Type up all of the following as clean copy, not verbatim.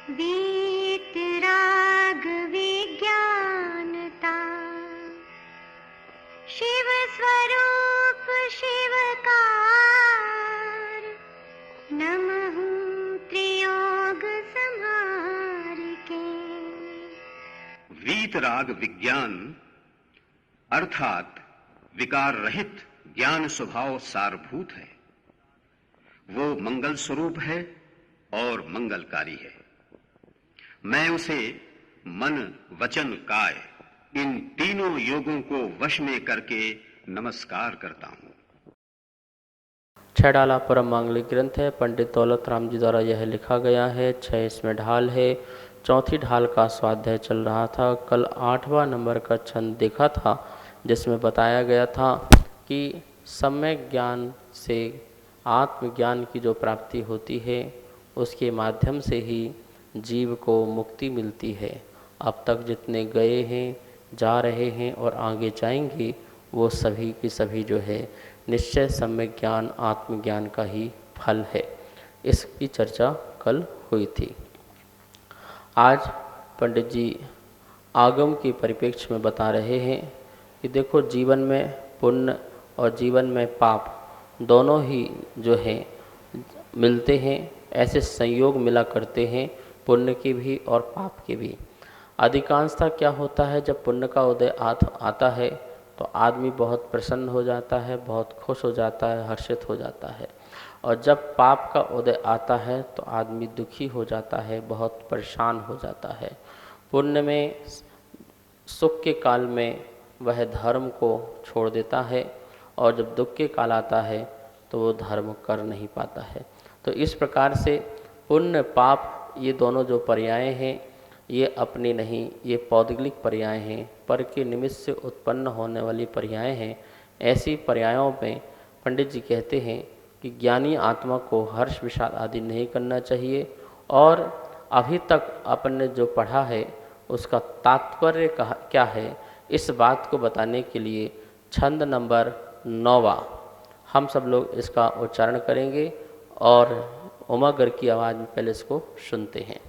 वीतराग विज्ञानता, शिव स्वरूप शिवकार, नमः त्रियोग संहार के। वीतराग विज्ञान अर्थात विकार रहित ज्ञान स्वभाव सारभूत है। वो मंगल स्वरूप है और मंगलकारी है। मैं उसे मन वचन काय इन तीनों योगों को वश में करके नमस्कार करता हूं। छडाला परम मांगलिक ग्रंथ है। पंडित दौलत राम जी द्वारा यह लिखा गया है। 6 इसमें ढाल है। चौथी ढाल का स्वाध्याय चल रहा था। कल 8वां नंबर का छंद देखा था, जिसमें बताया गया था कि सम्यक ज्ञान से आत्मज्ञान की जो प्राप्ति होती है, उसके माध्यम से ही जीव को मुक्ति मिलती है। अब तक जितने गए हैं, जा रहे हैं और आगे जाएंगे, वो सभी की सभी जो है निश्चय सम्यक ज्ञान आत्मज्ञान का ही फल है। इसकी चर्चा कल हुई थी। आज पंडित जी आगम के परिप्रेक्ष्य में बता रहे हैं कि देखो, जीवन में पुण्य और जीवन में पाप दोनों ही जो हैं मिलते हैं। ऐसे संयोग मिला करते हैं, पुण्य के भी और पाप के भी। अधिकांशतः क्या होता है, जब पुण्य का उदय आता है तो आदमी बहुत प्रसन्न हो जाता है, बहुत खुश हो जाता है, हर्षित हो जाता है। और जब पाप का उदय आता है तो आदमी दुखी हो जाता है, बहुत परेशान हो जाता है। पुण्य में सुख के काल में वह धर्म को छोड़ देता है, और जब दुख के काल आता है तो वो धर्म कर नहीं पाता है। तो इस प्रकार से पुण्य पाप ये दोनों जो पर्याय हैं, ये अपनी नहीं, ये पौद्गलिक पर्याय हैं, पर के निमित्त से उत्पन्न होने वाली पर्याय हैं। ऐसी पर्यायों में पंडित जी कहते हैं कि ज्ञानी आत्मा को हर्ष विषाद आदि नहीं करना चाहिए, और अभी तक आपने जो पढ़ा है उसका तात्पर्य क्या है, इस बात को बताने के लिए छंद नंबर 9वां हम सब लोग इसका उच्चारण करेंगे और उमागर की आवाज़ में पहले इसको सुनते हैं।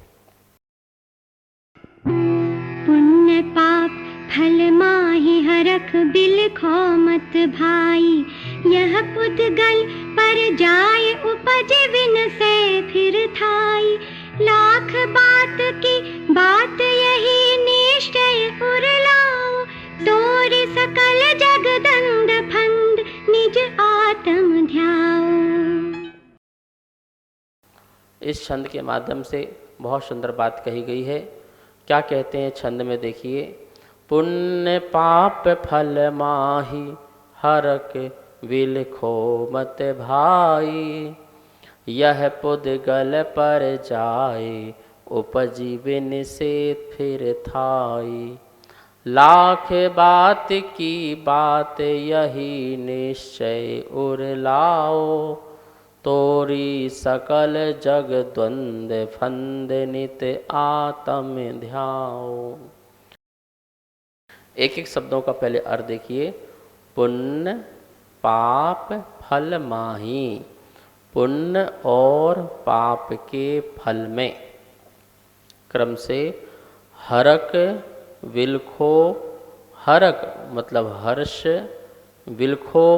पुण्य पाप फल माहि हरख बिलखो मत भाई, यह पुद्गल पर जाय उपज विन से फिर थाई। लाख बात की बात यही निश्चय उरलाओ, तोर सकल जगदंद फंद निज आत्म ध्याओ। इस छंद के माध्यम से बहुत सुंदर बात कही गई है। क्या कहते हैं छंद में, देखिए। पुण्य पाप फल माही हरक बिलखो मत भाई, यह पुद्गल पर जाए उपजी बिन से फिर थाई। लाख बात की बात यही निश्चय उरलाओ, तोरी सकल जग द्वंद फंद नित आत्म ध्याओ। एक एक शब्दों का पहले अर्थ देखिए। पुण्य पाप फल माही, पुण्य और पाप के फल में क्रम से हरक विलखो, हरक मतलब हर्ष, विलखो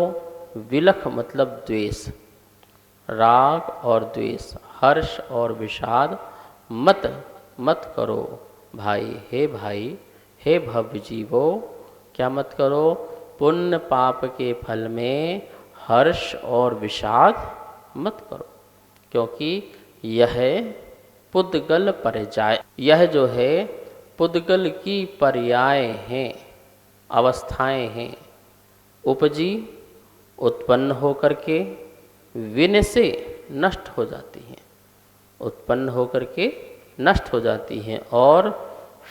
विलख मतलब द्वेष, राग और द्वेष, हर्ष और विषाद मत मत करो भाई। हे भव्य जीवो, क्या मत करो? पुण्य पाप के फल में हर्ष और विषाद मत करो, क्योंकि यह पुद्गल पर जाए, यह जो है पुद्गल की पर्याय हैं, अवस्थाएं हैं। उपजी उत्पन्न होकर के, विन से नष्ट हो जाती हैं, उत्पन्न होकर के नष्ट हो जाती हैं, और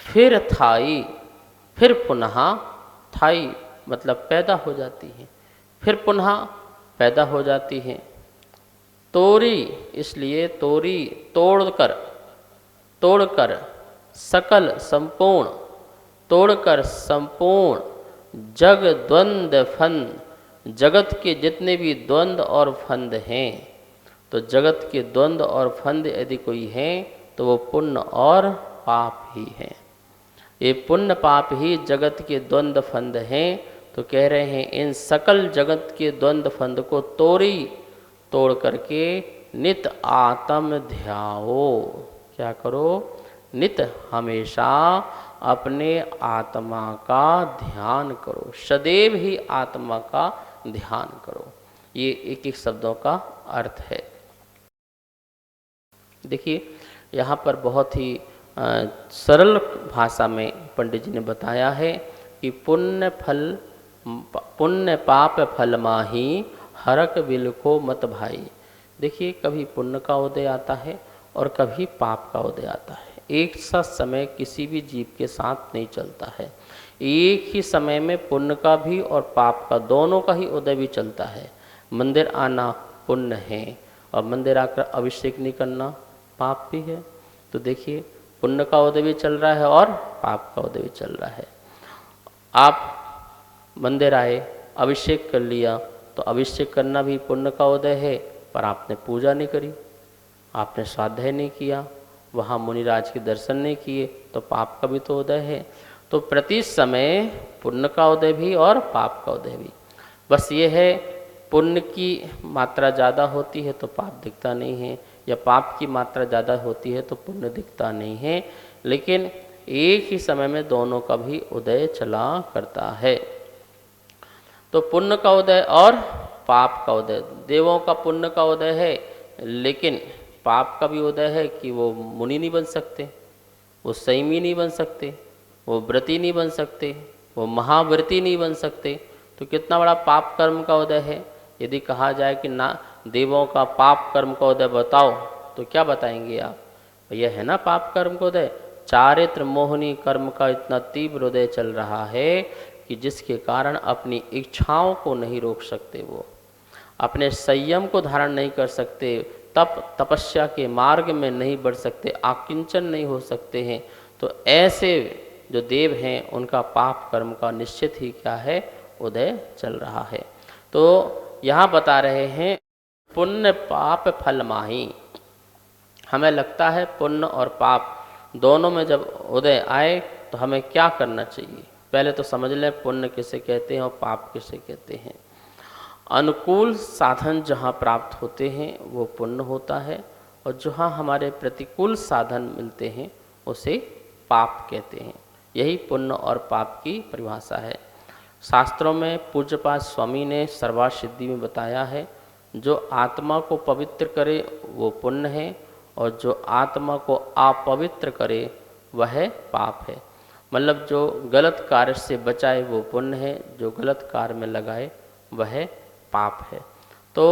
फिर थाई, फिर पुनः थाई मतलब पैदा हो जाती हैं, फिर पुनः पैदा हो जाती हैं। तोरी, इसलिए तोरी तोड़कर, तोड़कर सकल संपूर्ण, तोड़कर संपूर्ण जग द्वंद फंद, जगत के जितने भी द्वंद और फंद हैं, तो जगत के द्वंद और फंद यदि कोई हैं तो वो पुण्य और पाप ही है। ये पुण्य पाप ही जगत के द्वंद्व फंद हैं। तो कह रहे हैं इन सकल जगत के द्वंद्व फंद को तोड़ करके नित आत्म ध्याओ। क्या करो? नित हमेशा अपने आत्मा का ध्यान करो, सदैव ही आत्मा का ध्यान करो। ये एक एक शब्दों का अर्थ है। देखिए यहाँ पर बहुत ही सरल भाषा में पंडित जी ने बताया है कि पुण्य पाप फल माही हरक बिल को मत भाई। देखिए कभी पुण्य का उदय आता है और कभी पाप का उदय आता है। एक सा समय किसी भी जीव के साथ नहीं चलता है। एक ही समय में पुण्य का भी और पाप का दोनों का ही उदय भी चलता है। मंदिर आना पुण्य है और मंदिर आकर अभिषेक नहीं करना पाप भी है। तो देखिए पुण्य का उदय भी चल रहा है और पाप का उदय भी चल रहा है। आप मंदिर आए, अभिषेक कर लिया, तो अभिषेक करना भी पुण्य का उदय है, पर आपने पूजा नहीं करी, आपने स्वाध्याय नहीं किया, वहाँ मुनिराज के दर्शन नहीं किए, तो पाप का भी तो उदय है। तो प्रति समय पुण्य का उदय भी और पाप का उदय भी। बस ये है पुण्य की मात्रा ज़्यादा होती है तो पाप दिखता नहीं है, या पाप की मात्रा ज़्यादा होती है तो पुण्य दिखता नहीं है। लेकिन एक ही समय में दोनों का भी उदय चला करता है। तो पुण्य का उदय और पाप का उदय, देवों का पुण्य का उदय है, लेकिन पाप का भी उदय है कि वो मुनि नहीं बन सकते, वो संयमी नहीं बन सकते, वो व्रती नहीं बन सकते, वो महाव्रती नहीं बन सकते। तो कितना बड़ा पाप कर्म का उदय है। यदि कहा जाए कि ना देवों का पाप कर्म का उदय बताओ, तो क्या बताएंगे आप? यह है ना पाप कर्म का उदय, चारित्र मोहनी कर्म का इतना तीव्र उदय चल रहा है कि जिसके कारण अपनी इच्छाओं को नहीं रोक सकते, वो अपने संयम को धारण नहीं कर सकते, तपस्या के मार्ग में नहीं बढ़ सकते, आकिंचन नहीं हो सकते हैं। तो ऐसे जो देव हैं उनका पाप कर्म का निश्चित ही क्या है, उदय चल रहा है। तो यहाँ बता रहे हैं पुण्य पाप फल माही। हमें लगता है पुण्य और पाप दोनों में जब उदय आए तो हमें क्या करना चाहिए। पहले तो समझ लें पुण्य किसे कहते हैं और पाप किसे कहते हैं। अनुकूल साधन जहाँ प्राप्त होते हैं वो पुण्य होता है, और जहाँ हमारे प्रतिकूल साधन मिलते हैं उसे पाप कहते हैं। यही पुण्य और पाप की परिभाषा है। शास्त्रों में पूज्यपाद स्वामी ने सर्वार्थ सिद्धि में बताया है, जो आत्मा को पवित्र करे वो पुण्य है, और जो आत्मा को अपवित्र करे वह पाप है। मतलब जो गलत कार्य से बचाए वो पुण्य है, जो गलत कार्य में लगाए वह पाप है। तो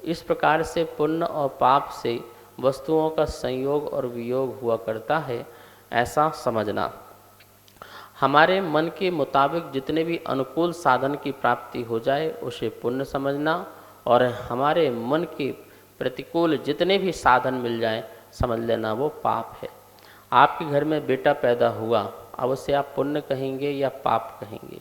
इस प्रकार से पुण्य और पाप से वस्तुओं का संयोग और वियोग हुआ करता है, ऐसा समझना। हमारे मन के मुताबिक जितने भी अनुकूल साधन की प्राप्ति हो जाए उसे पुण्य समझना, और हमारे मन के प्रतिकूल जितने भी साधन मिल जाए समझ लेना वो पाप है। आपके घर में बेटा पैदा हुआ, अब उसे आप पुण्य कहेंगे या पाप कहेंगे?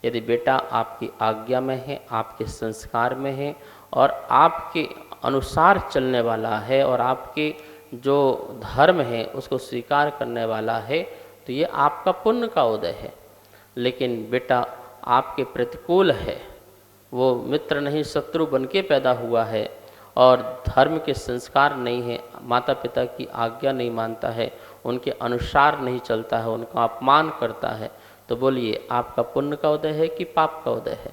यदि बेटा आपकी आज्ञा में है, आपके संस्कार में है और आपके अनुसार चलने वाला है और आपके जो धर्म है उसको स्वीकार करने वाला है, तो ये आपका पुण्य का उदय है। लेकिन बेटा आपके प्रतिकूल है, वो मित्र नहीं शत्रु बन के पैदा हुआ है और धर्म के संस्कार नहीं है, माता पिता की आज्ञा नहीं मानता है, उनके अनुसार नहीं चलता है, उनका अपमान करता है, तो बोलिए आपका पुण्य का उदय है कि पाप का उदय है?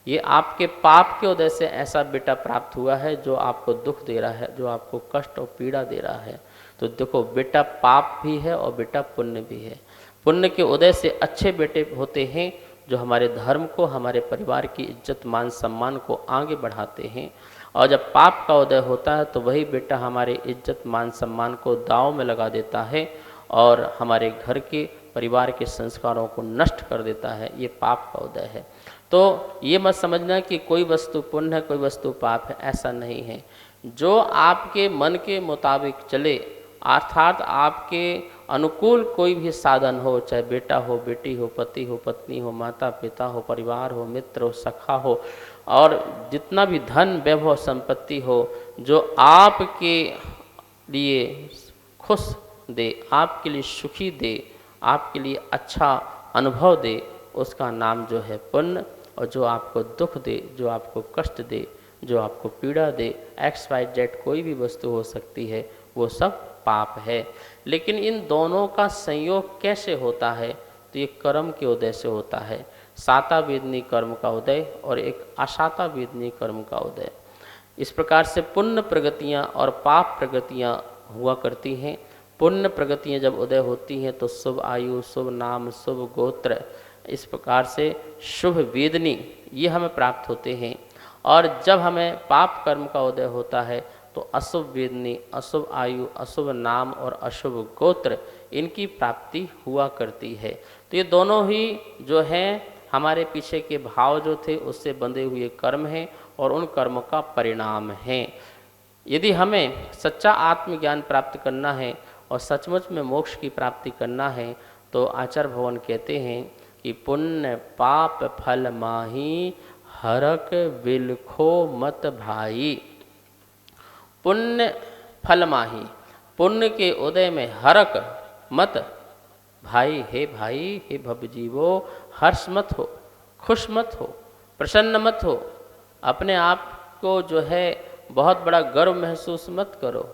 ये आपके पाप के उदय से ऐसा बेटा प्राप्त हुआ है जो आपको दुख दे रहा है, जो आपको कष्ट और पीड़ा दे रहा है। तो देखो बेटा पाप भी है और बेटा पुण्य भी है। पुण्य के उदय से अच्छे बेटे होते हैं जो हमारे धर्म को, हमारे परिवार की इज्जत मान सम्मान को आगे बढ़ाते हैं, और जब पाप का उदय होता है तो वही बेटा हमारे इज्जत मान सम्मान को दांव में लगा देता है और हमारे घर के परिवार के संस्कारों को नष्ट कर देता है। ये पाप का उदय है। तो ये मत समझना कि कोई वस्तु पुण्य है कोई वस्तु पाप है, ऐसा नहीं है। जो आपके मन के मुताबिक चले, अर्थात आपके अनुकूल कोई भी साधन हो, चाहे बेटा हो, बेटी हो, पति हो, पत्नी हो, माता पिता हो, परिवार हो, मित्र हो, सखा हो, और जितना भी धन वैभव संपत्ति हो, जो आपके लिए खुश दे, आपके लिए सुखी दे, आपके लिए अच्छा अनुभव दे, उसका नाम जो है पुण्य। और जो आपको दुख दे, जो आपको कष्ट दे, जो आपको पीड़ा दे, XYZ कोई भी वस्तु हो सकती है, वो सब पाप है। लेकिन इन दोनों का संयोग कैसे होता है? तो ये कर्म के उदय से होता है। साता वेदनी कर्म का उदय और एक असाता वेदनी कर्म का उदय। इस प्रकार से पुण्य प्रगतियाँ और पाप प्रगतियाँ हुआ करती हैं। पुण्य प्रगतियाँ जब उदय होती हैं तो शुभ आयु, शुभ नाम, शुभ गोत्र, इस प्रकार से शुभ वेदनी ये हमें प्राप्त होते हैं। और जब हमें पाप कर्म का उदय होता है तो अशुभ वेदनी, अशुभ आयु, अशुभ नाम और अशुभ गोत्र, इनकी प्राप्ति हुआ करती है। तो ये दोनों ही जो हैं हमारे पीछे के भाव जो थे उससे बंधे हुए कर्म हैं और उन कर्मों का परिणाम हैं। यदि हमें सच्चा आत्मज्ञान प्राप्त करना है और सचमुच में मोक्ष की प्राप्ति करना है तो आचार्य भगवान कहते हैं कि पुण्य पाप फल माही, हरक बिलखो मत भाई। पुण्य फल माही, पुण्य के उदय में हरक मत भाई, हे भाई, हे भवजीवो, हर्ष मत हो, खुश मत हो, प्रसन्न मत हो, अपने आप को जो है बहुत बड़ा गर्व महसूस मत करो।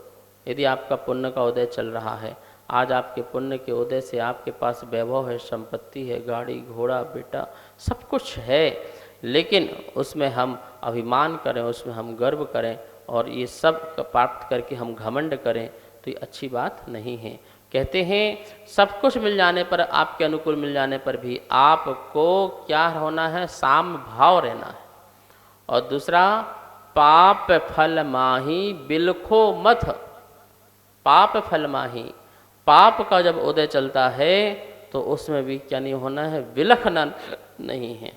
यदि आपका पुण्य का उदय चल रहा है, आज आपके पुण्य के उदय से आपके पास वैभव है, संपत्ति है, गाड़ी घोड़ा बेटा सब कुछ है, लेकिन उसमें हम अभिमान करें, उसमें हम गर्व करें और ये सब प्राप्त करके हम घमंड करें तो ये अच्छी बात नहीं है। कहते हैं सब कुछ मिल जाने पर, आपके अनुकूल मिल जाने पर भी आपको क्या होना है? साम भाव रहना है। और दूसरा, पाप फल माही बिलखो मत। पाप फल माही, पाप का जब उदय चलता है तो उसमें भी क्या नहीं होना है? विलखना नहीं है,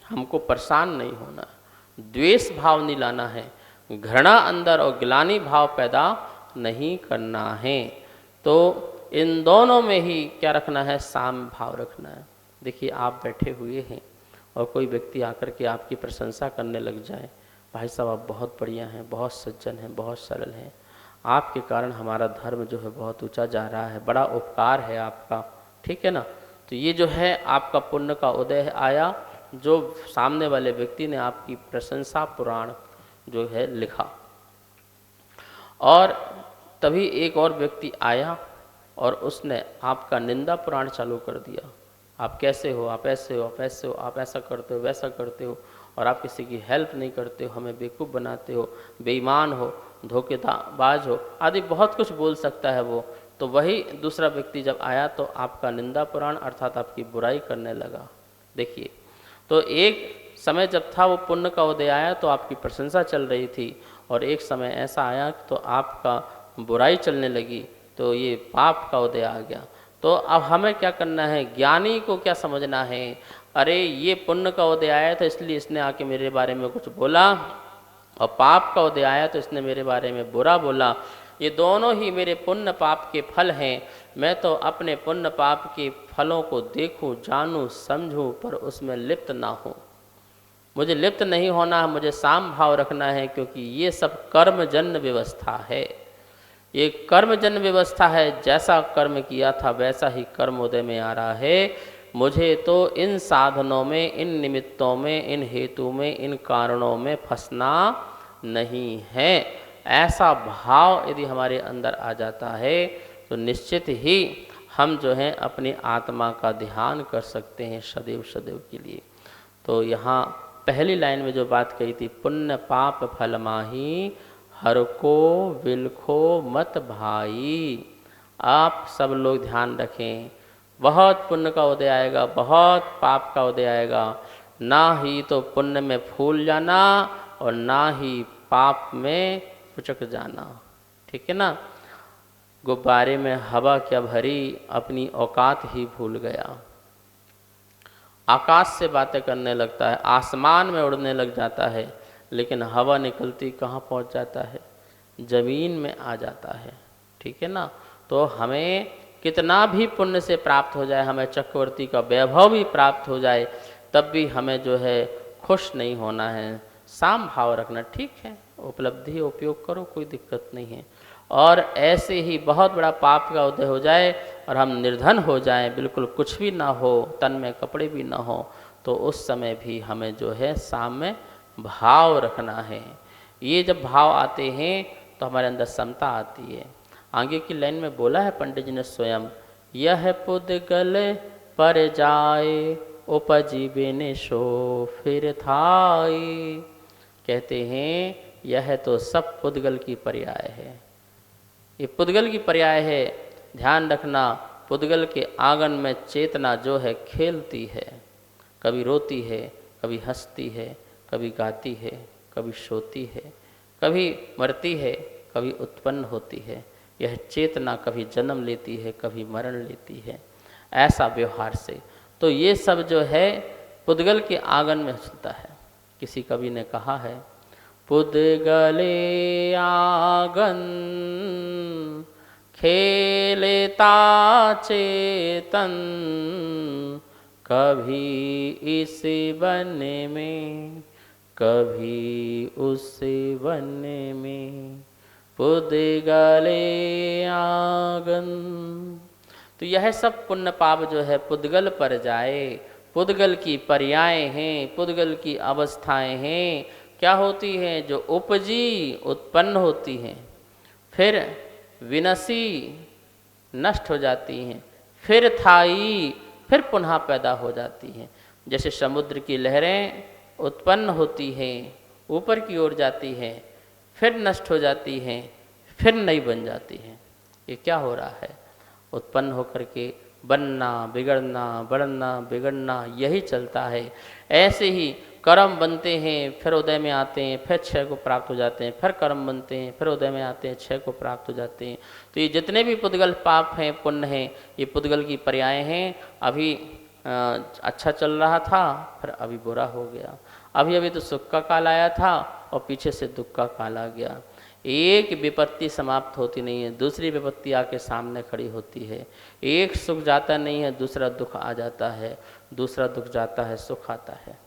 हमको परेशान नहीं होना, द्वेष भाव नहीं लाना है, घृणा अंदर और ग्लानि भाव पैदा नहीं करना है। तो इन दोनों में ही क्या रखना है? साम भाव रखना है। देखिए आप बैठे हुए हैं और कोई व्यक्ति आकर के आपकी प्रशंसा करने लग जाए, भाई साहब आप बहुत बढ़िया हैं, बहुत सज्जन हैं, बहुत सरल हैं, आपके कारण हमारा धर्म जो है बहुत ऊंचा जा रहा है, बड़ा उपकार है आपका, ठीक है ना। तो ये जो है आपका पुण्य का उदय आया, जो सामने वाले व्यक्ति ने आपकी प्रशंसा पुराण जो है लिखा। और तभी एक और व्यक्ति आया और उसने आपका निंदा पुराण चालू कर दिया। आप कैसे हो, आप ऐसे हो, आप ऐसे हो, आप ऐसा करते हो, वैसा करते हो, और आप किसी की हेल्प नहीं करते हो, हमें बेवकूफ़ बनाते हो, बेईमान हो, धोखेबाज हो, आदि बहुत कुछ बोल सकता है वो। तो वही दूसरा व्यक्ति जब आया तो आपका निंदा पुराण अर्थात आपकी बुराई करने लगा। देखिए, तो एक समय जब था वो पुण्य का उदय आया तो आपकी प्रशंसा चल रही थी, और एक समय ऐसा आया तो आपका बुराई चलने लगी, तो ये पाप का उदय आ गया। तो अब हमें क्या करना है? ज्ञानी को क्या समझना है? अरे ये पुण्य का उदय आया था इसलिए इसने आके मेरे बारे में कुछ बोला, और पाप का उदय आया तो इसने मेरे बारे में बुरा बोला। ये दोनों ही मेरे पुण्य पाप के फल हैं। मैं तो अपने पुण्य पाप के फलों को देखूं, जानूं, समझूं, पर उसमें लिप्त ना हो। मुझे लिप्त नहीं होना है, मुझे साम भाव रखना है, क्योंकि ये सब कर्मजन्य व्यवस्था है। ये कर्मजन्य व्यवस्था है, जैसा कर्म किया था वैसा ही कर्म उदय में आ रहा है। मुझे तो इन साधनों में, इन निमित्तों में, इन हेतु में, इन कारणों में फंसना नहीं है। ऐसा भाव यदि हमारे अंदर आ जाता है तो निश्चित ही हम जो हैं अपनी आत्मा का ध्यान कर सकते हैं सदैव सदैव के लिए। तो यहाँ पहली लाइन में जो बात कही थी, पुण्य पाप फल माही, हर को विलखो मत भाई। आप सब लोग ध्यान रखें, बहुत पुण्य का उदय आएगा, बहुत पाप का उदय आएगा। ना ही तो पुण्य में फूल जाना और ना ही पाप में पुचक जाना, ठीक है ना। गुब्बारे में हवा क्या भरी, अपनी औकात ही भूल गया। आकाश से बातें करने लगता है, आसमान में उड़ने लग जाता है, लेकिन हवा निकलती कहाँ पहुँच जाता है? ज़मीन में आ जाता है, ठीक है ना। तो हमें कितना भी पुण्य से प्राप्त हो जाए, हमें चक्रवर्ती का वैभव भी प्राप्त हो जाए, तब भी हमें जो है खुश नहीं होना है, साम भाव रखना। ठीक है, उपलब्धि उपयोग करो, कोई दिक्कत नहीं है। और ऐसे ही बहुत बड़ा पाप का उदय हो जाए और हम निर्धन हो जाएं, बिल्कुल कुछ भी ना हो, तन में कपड़े भी ना हो, तो उस समय भी हमें जो है साम्य भाव रखना है। ये जब भाव आते हैं तो हमारे अंदर समता आती है। आगे की लाइन में बोला है पंडित जी ने स्वयं, यह पुद्गल पर जाए उपजी बिन सो फिर थाई। कहते हैं यह तो सब पुद्गल की पर्याय है, ये पुद्गल की पर्याय है। ध्यान रखना, पुद्गल के आंगन में चेतना जो है खेलती है, कभी रोती है, कभी हंसती है, कभी गाती है, कभी सोती है, कभी मरती है, कभी उत्पन्न होती है। यह चेतना कभी जन्म लेती है, कभी मरण लेती है, ऐसा व्यवहार से। तो ये सब जो है पुद्गल के आंगन में चलता है। किसी कवि ने कहा है, पुद्गले आंगन खेलता चेतन, कभी इस वन में कभी उस वन में, पुद्गले आंगन। तो यह सब पुण्य पाप जो है पुद्गल पर जाए, पुद्गल की पर्याय हैं, पुद्गल की अवस्थाएं हैं। क्या होती हैं? जो उपजी उत्पन्न होती हैं, फिर विनशी नष्ट हो जाती हैं, फिर थाई फिर पुनः पैदा हो जाती हैं। जैसे समुद्र की लहरें उत्पन्न होती हैं, ऊपर की ओर जाती हैं, फिर नष्ट हो जाती हैं, फिर नई बन जाती हैं। ये क्या हो रहा है? उत्पन्न होकर के बनना, बिगड़ना, बढ़ना, बिगड़ना, यही चलता है। ऐसे ही कर्म बनते हैं, फिर उदय में आते हैं, फिर क्षय को प्राप्त हो जाते हैं, फिर कर्म बनते हैं, फिर उदय में आते हैं, क्षय को प्राप्त हो जाते हैं। तो ये जितने भी पुद्गल पाप हैं, पुण्य हैं, ये पुद्गल की पर्याय हैं। अभी अच्छा चल रहा था, फिर अभी बुरा हो गया। अभी अभी तो सुख का काल आया था और पीछे से दुख का काल आ गया। एक विपत्ति समाप्त होती नहीं है, दूसरी विपत्ति आके सामने खड़ी होती है। एक सुख जाता नहीं है, दूसरा दुख आ जाता है, दूसरा दुख जाता है, सुख आता है।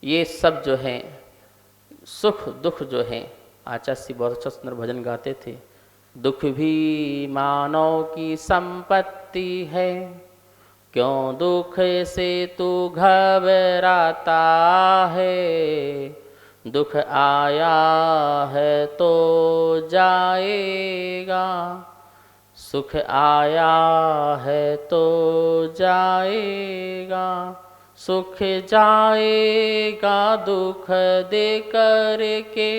ये सब जो है सुख दुख जो है, आचार्य श्री बहुत अच्छा सुंदर भजन गाते थे, दुख भी मानव की संपत्ति है, क्यों दुख से तू घबराता है, दुख आया है तो जाएगा, सुख आया है तो जाएगा, सुख जाएगा दुख दे करके,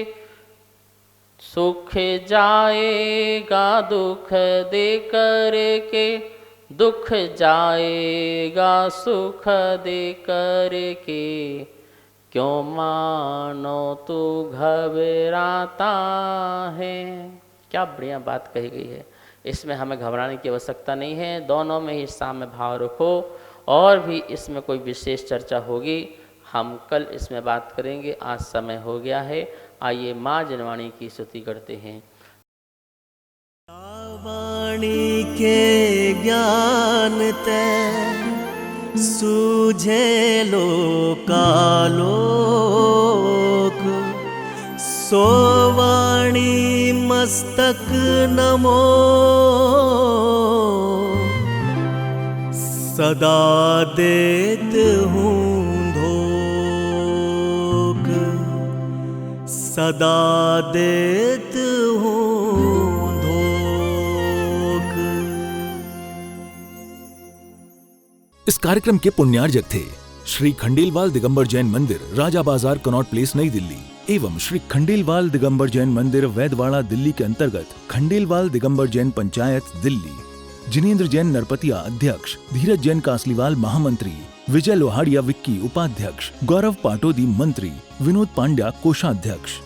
सुख जाएगा दुख दे करके, दुख जाएगा सुख दे करके, क्यों मानो तू घबराता है। क्या बढ़िया बात कही गई है। इसमें हमें घबराने की आवश्यकता नहीं है, दोनों में ही साम्य भाव रखो। और भी इसमें कोई विशेष चर्चा होगी, हम कल इसमें बात करेंगे। आज समय हो गया है, आइए माँ जनवाणी की स्तुति करते हैं। वाणी के ज्ञान ते सूझे लोकालोक, सो वाणी मस्तक नमो, सदा देत हूँ धोख, सदा देत हूँ धोख। इस कार्यक्रम के पुण्यार्जक थे श्री खंडेलवाल दिगंबर जैन मंदिर, राजा बाजार, कनॉट प्लेस, नई दिल्ली, एवं श्री खंडेलवाल दिगंबर जैन मंदिर, वैदवाड़ा, दिल्ली के अंतर्गत खंडेलवाल दिगंबर जैन पंचायत, दिल्ली। जिनेन्द्र जैन नरपतिया अध्यक्ष, धीरज जैन कासलीवाल महामंत्री, विजय लोहाड़िया विक्की उपाध्यक्ष, गौरव पाटोदी मंत्री, विनोद पांड्या कोषाध्यक्ष।